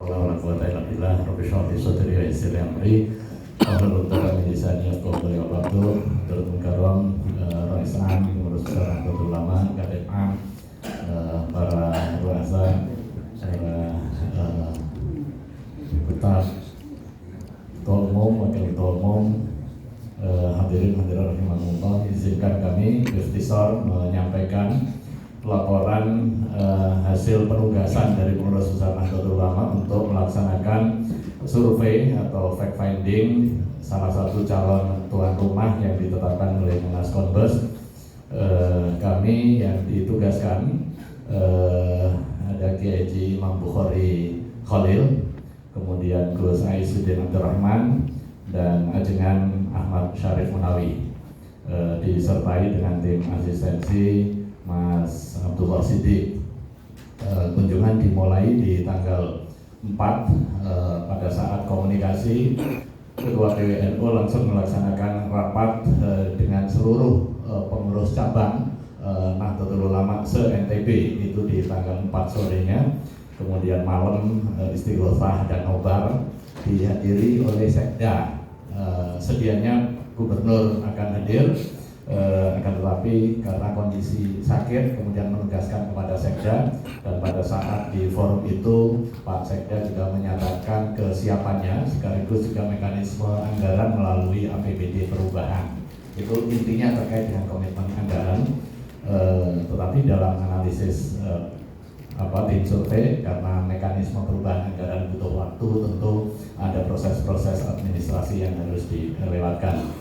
para ruasa, para deputat, ketua umum, wakil ketua umum, hadirin hadirat rahimakumullah, izinkan kami ikhtisar menyampaikan laporan hasil penugasan dari Pengurus Besar Nahdlatul Ulama untuk melaksanakan survei atau fact finding salah satu calon tuan rumah yang ditetapkan oleh Munas Kombes. Kami yang ditugaskan ada Kiai Haji Imam Bukhari Khalil, kemudian Gus Aizzuddin Abdurrahman, dan Ajengan Ahmad Syarif Munawi, disertai dengan tim asistensi Mas Abdullah Siddiq. Kunjungan dimulai di tanggal 4 pada saat komunikasi Ketua PWNU langsung melaksanakan rapat dengan seluruh pengurus cabang Nahdlatul Ulama se-NTB itu di tanggal 4 sorenya. Kemudian malam istighothah dan nobar dihadiri oleh Sekda. Sedianya gubernur akan hadir, akan tetapi karena kondisi sakit kemudian menugaskan kepada Sekda, dan pada saat di forum itu Pak Sekda juga menyatakan kesiapannya sekaligus juga mekanisme anggaran melalui APBD perubahan. Itu intinya terkait dengan komitmen anggaran, tetapi dalam analisis tim survei, karena mekanisme perubahan anggaran butuh waktu, tentu ada proses-proses administrasi yang harus dilewatkan.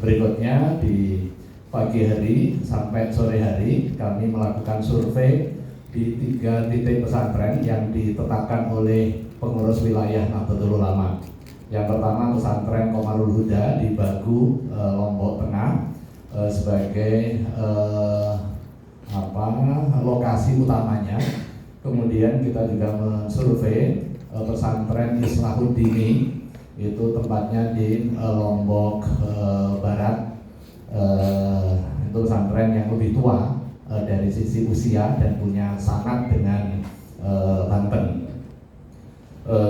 Berikutnya di pagi hari sampai sore hari kami melakukan survei di 3 titik pesantren yang ditetapkan oleh pengurus wilayah Nahdlatul Ulama. Yang pertama pesantren Qomarul Huda di Bagu, Lombok Tengah, sebagai lokasi utamanya. Kemudian kita juga mensurvei pesantren Islahuddini, itu tempatnya di Lombok Barat. Itu pesantren yang lebih tua dari sisi usia dan punya sanad dengan Banten.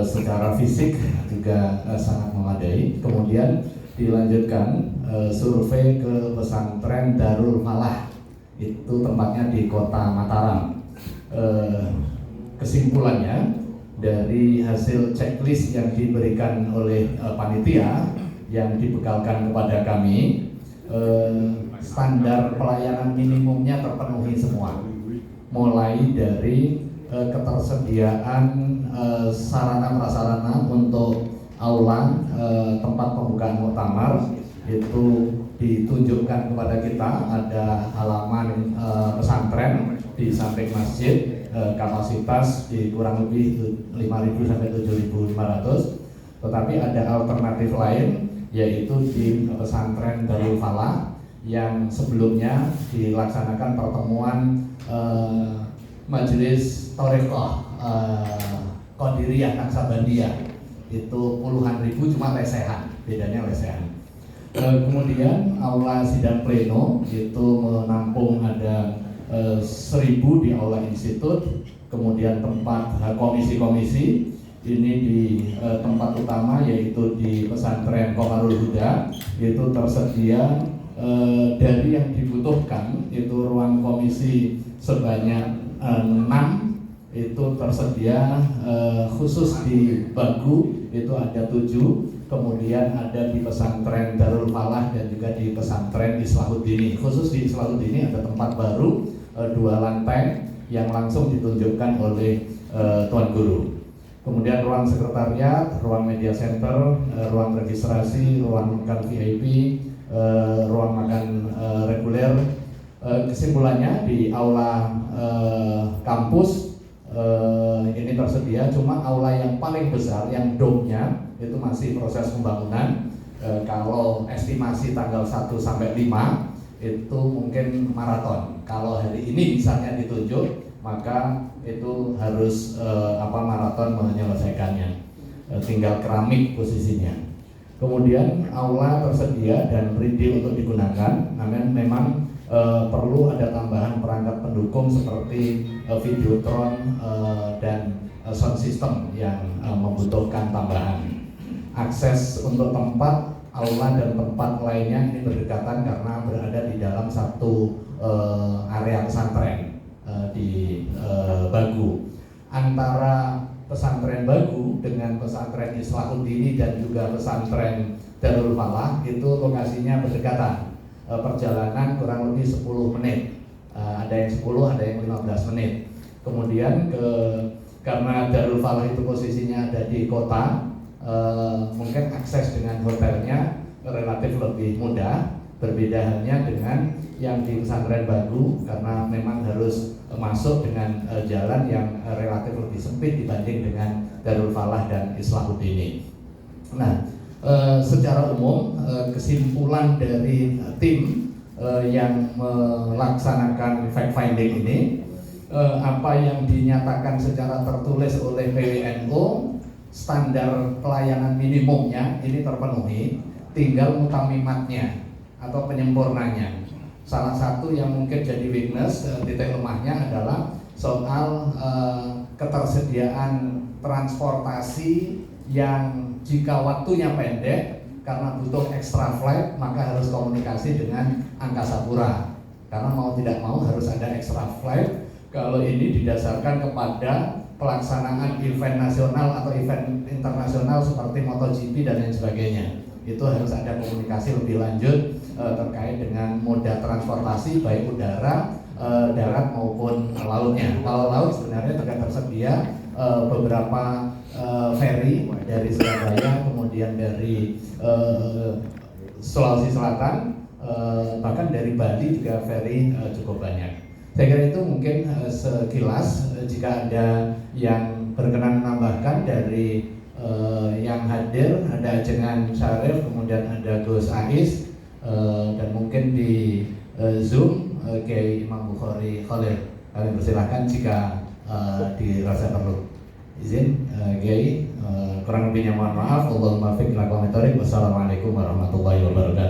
Secara fisik juga sangat memadai. Kemudian dilanjutkan survei ke pesantren Darul Falah, itu tempatnya di kota Mataram. Kesimpulannya dari hasil checklist yang diberikan oleh panitia yang dibekalkan kepada kami, standar pelayanan minimumnya terpenuhi semua, mulai dari ketersediaan sarana prasarana untuk aula, tempat pembukaan muktamar itu ditunjukkan kepada kita. Ada halaman pesantren di samping masjid, kapasitas di kurang lebih 5.000 sampai 7.500. Tetapi ada alternatif lain, yaitu di pesantren Darul Falah yang sebelumnya dilaksanakan pertemuan Majelis Thariqah Qadiriyah Naksabandiyah, itu puluhan ribu, cuma lesehan, bedanya lesehan. Kemudian aula sidang pleno itu menampung ada 1.000 di aula institut. Kemudian tempat komisi-komisi ini di tempat utama, yaitu di pesantren Qomarul Huda, itu tersedia dari yang dibutuhkan itu ruang komisi sebanyak 6, itu tersedia khusus di Bagu itu ada 7, kemudian ada di pesantren Darul Falah dan juga di pesantren Islahuddini. Khusus di Islahuddini ada tempat baru 2 lantai yang langsung ditunjukkan oleh Tuan Guru. Kemudian ruang sekretariat, ruang media center, ruang registrasi, ruang makan VIP, ruang makan reguler. Kesimpulannya di aula kampus ini tersedia, cuma aula yang paling besar yang dome-nya itu masih proses pembangunan. Kalau estimasi tanggal 1 sampai 5 itu mungkin maraton. Kalau hari ini misalnya ditunjuk, maka itu harus maraton menyelesaikannya. Tinggal keramik posisinya. Kemudian aula tersedia dan ready untuk digunakan, namun memang perlu ada tambahan perangkat pendukung seperti videotron dan sound system yang membutuhkan tambahan. Akses untuk tempat, aula dan tempat lainnya ini berdekatan karena berada di dalam satu area pesantren di Bagu. Antara pesantren Bagu dengan pesantren Islahuddin dan juga pesantren Darul Falah itu lokasinya berdekatan. Perjalanan kurang lebih 10 menit. Ada yang 10, ada yang 15 menit. Kemudian karena Darul Falah itu posisinya ada di kota, mungkin akses dengan hotelnya relatif lebih mudah. Berbeda halnya dengan yang di pesantren Bagu karena memang harus masuk dengan jalan yang relatif lebih sempit dibanding dengan Darul Falah dan Islahuddin. Nah, secara umum kesimpulan dari tim yang melaksanakan fact finding ini, apa yang dinyatakan secara tertulis oleh PWNU, standar pelayanan minimumnya ini terpenuhi, tinggal mutamimatnya atau penyempurnanya. Salah satu yang mungkin jadi weakness, titik lemahnya adalah soal ketersediaan transportasi yang jika waktunya pendek karena butuh extra flight maka harus komunikasi dengan Angkasa Pura, karena mau tidak mau harus ada extra flight. Kalau ini didasarkan kepada pelaksanaan event nasional atau event internasional seperti MotoGP dan lain sebagainya, itu harus ada komunikasi lebih lanjut terkait dengan moda transportasi baik udara, darat maupun lautnya. Kalau laut sebenarnya tersedia beberapa ferry dari Surabaya, kemudian dari Sulawesi Selatan, bahkan dari Bali juga ferry cukup banyak. Saya kira itu mungkin sekilas. Jika ada yang berkenan menambahkan dari yang hadir, ada Ajengan Syarif, kemudian ada Gus Ais, dan mungkin di Zoom Kiai Imam Bukhari Khalil. Kami persilahkan jika dirasa perlu. Izin Kiai, kurang lebihnya mohon maaf. Allahumma fiqh lakum. Wassalamualaikum warahmatullahi wabarakatuh.